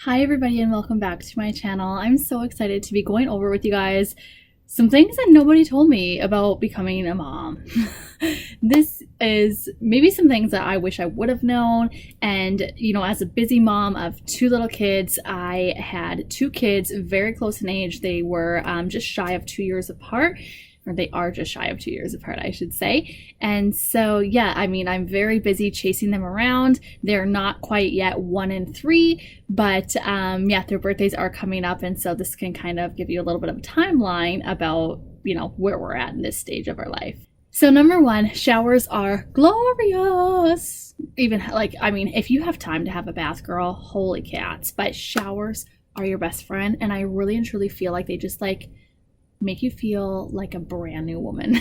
Hi everybody and welcome back to my channel. I'm so excited to be going over with you guys some things that nobody told me about becoming a mom. This is maybe some things that I wish I would have known, and as a busy mom of two little kids, I had two kids very close in age. They were just shy of 2 years apart. Or they are just shy of 2 years apart, I should say. And so, yeah, I'm very busy chasing them around. They're not quite yet 1 and 3, but yeah, their birthdays are coming up. And so this can kind of give you a little bit of a timeline about, where we're at in this stage of our life. So number one, showers are glorious. Even if you have time to have a bath, girl, holy cats, but showers are your best friend. And I really and truly feel like they just make you feel like a brand new woman.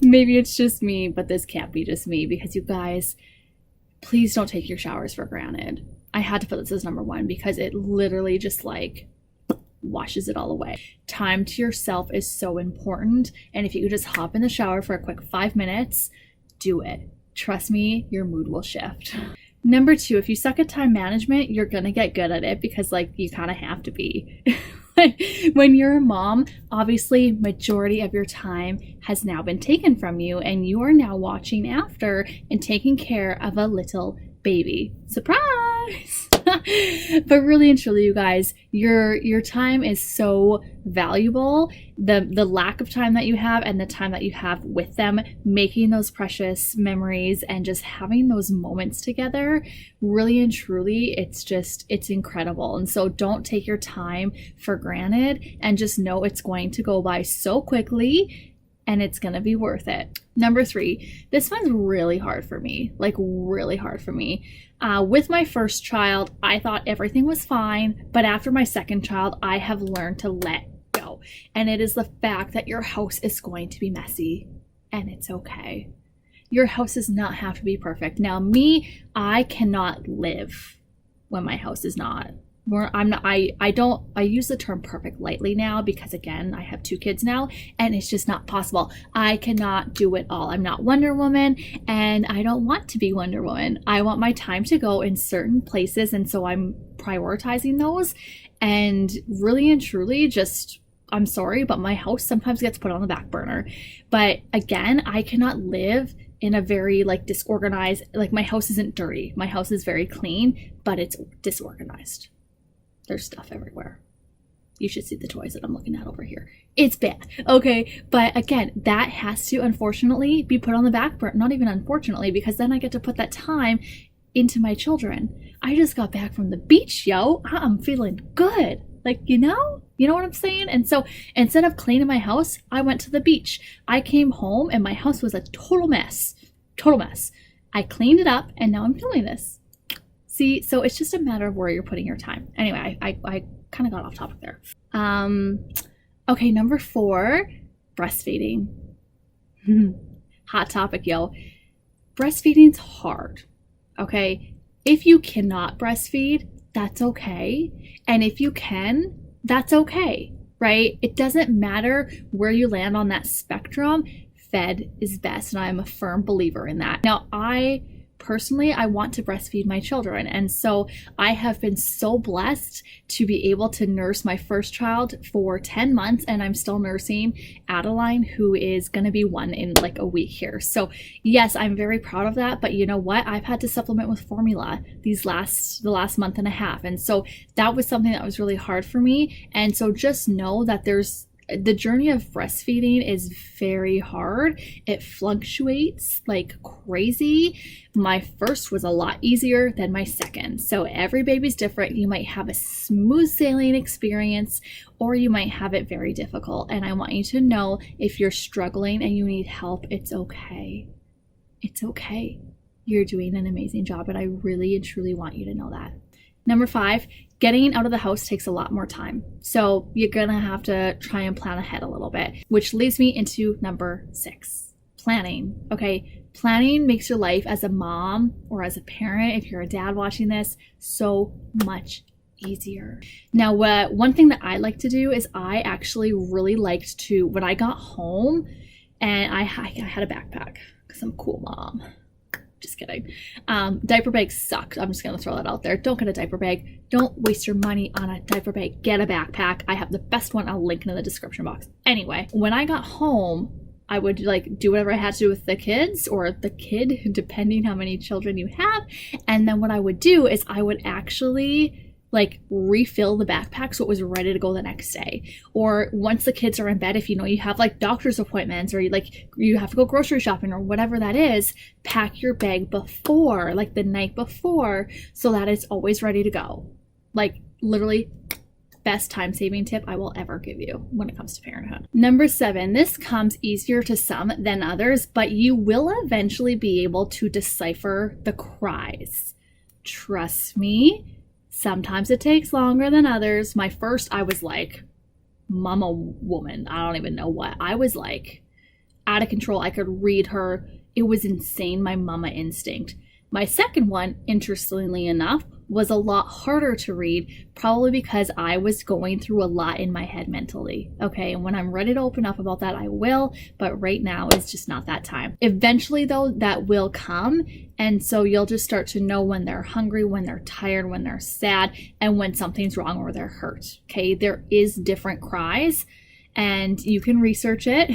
Maybe it's just me, but this can't be just me, because you guys, please don't take your showers for granted. I had to put this as number one because it literally just washes it all away. Time to yourself is so important, and if you could just hop in the shower for a quick 5 minutes, do it. Trust me, your mood will shift. Number two, if you suck at time management, you're gonna get good at it, because you kind of have to be. When you're a mom, obviously majority of your time has now been taken from you, and you are now watching after and taking care of a little baby. Surprise! But really and truly, you guys, your time is so valuable. The lack of time that you have and the time that you have with them, making those precious memories and just having those moments together, really and truly, it's incredible. And so don't take your time for granted, and just know it's going to go by so quickly, and it's going to be worth it. Number three, this one's really hard for me, really hard for me. With my first child, I thought everything was fine, but after my second child, I have learned to let go. And it is the fact that your house is going to be messy, and it's okay. Your house does not have to be perfect. Now, me, I cannot live when my house is not. I use the term perfect lightly now, because again, I have two kids now, and it's just not possible. I cannot do it all. I'm not Wonder Woman, and I don't want to be Wonder Woman. I want my time to go in certain places, and so I'm prioritizing those. And really and truly, I'm sorry, but my house sometimes gets put on the back burner. But again, I cannot live in a very disorganized, my house isn't dirty. My house is very clean, but it's disorganized. There's stuff everywhere. You should see the toys that I'm looking at over here. It's bad. Okay. But again, that has to unfortunately be put on the back burner. Not even unfortunately, because then I get to put that time into my children. I just got back from the beach, yo. I'm feeling good. You know what I'm saying? And so instead of cleaning my house, I went to the beach. I came home and my house was a total mess. Total mess. I cleaned it up, and now I'm feeling this. See, so it's just a matter of where you're putting your time. Anyway, I kind of got off topic there. Okay, number four, breastfeeding. Hot topic, yo. Breastfeeding's hard, okay? If you cannot breastfeed, that's okay. And if you can, that's okay, right? It doesn't matter where you land on that spectrum. Fed is best, and I'm a firm believer in that. Now, personally, I want to breastfeed my children, and so I have been so blessed to be able to nurse my first child for 10 months, and I'm still nursing Adeline, who is going to be 1 in a week here. So yes, I'm very proud of that, but you know what? I've had to supplement with formula the last month and a half, and so that was something that was really hard for me. And so just know that the journey of breastfeeding is very hard. It fluctuates like crazy. My first was a lot easier than my second. So every baby's different. You might have a smooth sailing experience, or you might have it very difficult. And I want you to know, if you're struggling and you need help, it's okay. It's okay. You're doing an amazing job, and I really and truly want you to know that. Number five, getting out of the house takes a lot more time. So you're gonna have to try and plan ahead a little bit, which leads me into number six, planning. Okay, planning makes your life as a mom or as a parent, if you're a dad watching this, so much easier. Now, one thing that I like to do is I actually really liked to, when I got home and I had a backpack because I'm a cool mom. Just kidding. Diaper bags suck. I'm just going to throw that out there. Don't get a diaper bag. Don't waste your money on a diaper bag. Get a backpack. I have the best one. I'll link in the description box. Anyway, when I got home, I would like do whatever I had to do with the kids or the kid, depending how many children you have. And then what I would do is I would actually like refill the backpack so it was ready to go the next day. Or once the kids are in bed, if you know you have like doctor's appointments or you have to go grocery shopping or whatever that is, pack your bag before, like the night before, so that it's always ready to go. Like literally best time-saving tip I will ever give you when it comes to parenthood. Number 7, this comes easier to some than others, but you will eventually be able to decipher the cries. Trust me. Sometimes it takes longer than others. My first, I was like, mama woman. I don't even know what. I was like out of control. I could read her. It was insane, my mama instinct. My second one, interestingly enough, was a lot harder to read, probably because I was going through a lot in my head mentally. Okay, and when I'm ready to open up about that, I will, but right now it's just not that time. Eventually, though, that will come, and so you'll just start to know when they're hungry, when they're tired, when they're sad, and when something's wrong or they're hurt. Okay, there is different cries, and you can research it.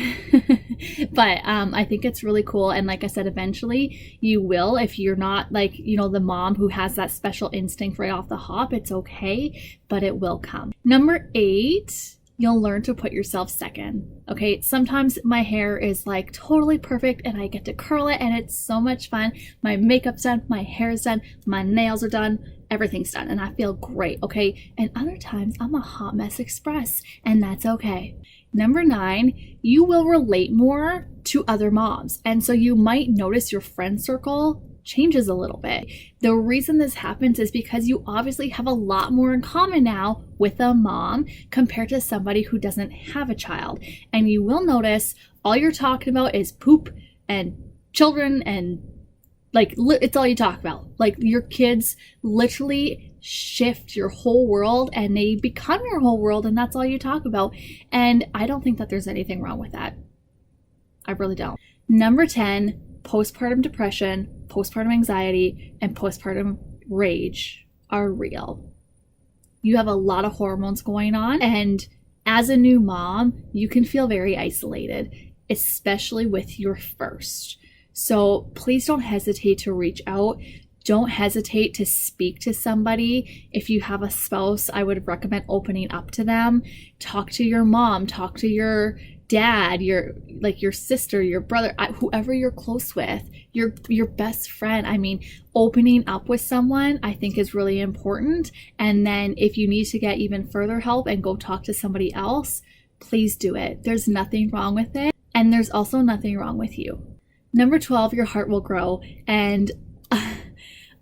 But I think it's really cool. And like I said, eventually you will, if you're not like, you know, the mom who has that special instinct right off the hop, it's okay, but it will come. Number 8, you'll learn to put yourself second. Okay, sometimes my hair is like totally perfect and I get to curl it and it's so much fun. My makeup's done, my hair's done, my nails are done, everything's done, and I feel great. Okay, and other times I'm a hot mess express, and that's okay. Number 9, you will relate more to other moms, and so you might notice your friend circle changes a little bit. The reason this happens is because you obviously have a lot more in common now with a mom compared to somebody who doesn't have a child. And you will notice all you're talking about is poop and children, and like it's all you talk about. Like your kids literally shift your whole world and they become your whole world, and that's all you talk about. And I don't think that there's anything wrong with that. I really don't. Number 10, postpartum depression, postpartum anxiety, and postpartum rage are real. You have a lot of hormones going on, and as a new mom, you can feel very isolated, especially with your first. So please don't hesitate to reach out. Don't hesitate to speak to somebody. If you have a spouse, I would recommend opening up to them. Talk to your mom, talk to your dad, your sister, your brother, whoever you're close with, your best friend. I mean, opening up with someone I think is really important. And then if you need to get even further help and go talk to somebody else, please do it. There's nothing wrong with it. And there's also nothing wrong with you. Number 12, your heart will grow. And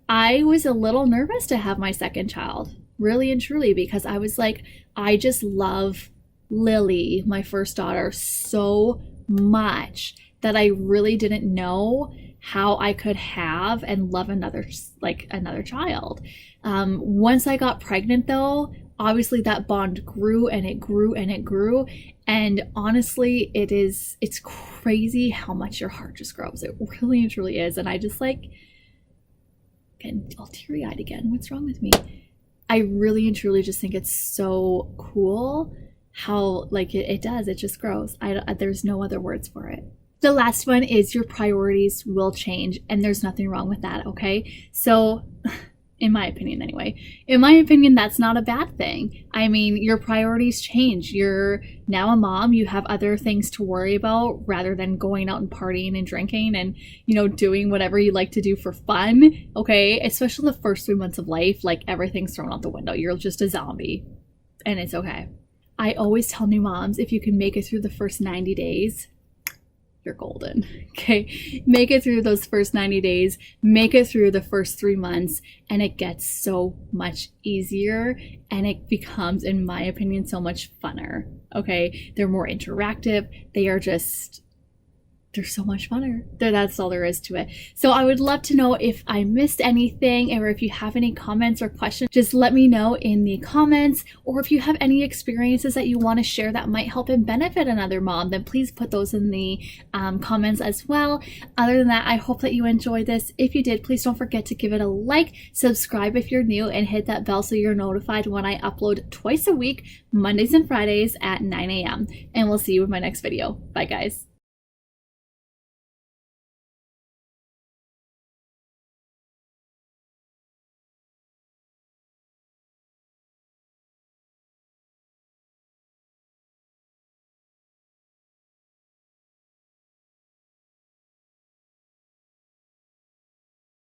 I was a little nervous to have my second child, really and truly, because I was like, I just love Lily, my first daughter, so much that I really didn't know how I could have and love another child. Once I got pregnant, though, obviously that bond grew and it grew and it grew. And honestly, it's crazy how much your heart just grows. It really and truly is. And I just getting all teary-eyed again. What's wrong with me? I really and truly just think it's so cool how it does. It just grows. There's no other words for it. The last one is your priorities will change, and there's nothing wrong with that, okay? So, in my opinion anyway, that's not a bad thing. I mean, your priorities change. You're now a mom. You have other things to worry about rather than going out and partying and drinking and, doing whatever you like to do for fun, okay? Especially the first 3 months of life, everything's thrown out the window. You're just a zombie, and it's okay. I always tell new moms, if you can make it through the first 90 days, you're golden, okay? Make it through those first 90 days, make it through the first 3 months, and it gets so much easier, and it becomes, in my opinion, so much funner, okay? They're more interactive. they're so much funner. That's all there is to it. So I would love to know if I missed anything, or if you have any comments or questions, just let me know in the comments. Or if you have any experiences that you want to share that might help and benefit another mom, then please put those in the comments as well. Other than that, I hope that you enjoyed this. If you did, please don't forget to give it a like, subscribe if you're new, and hit that bell so you're notified when I upload twice a week, Mondays and Fridays at 9 a.m. And we'll see you in my next video. Bye guys.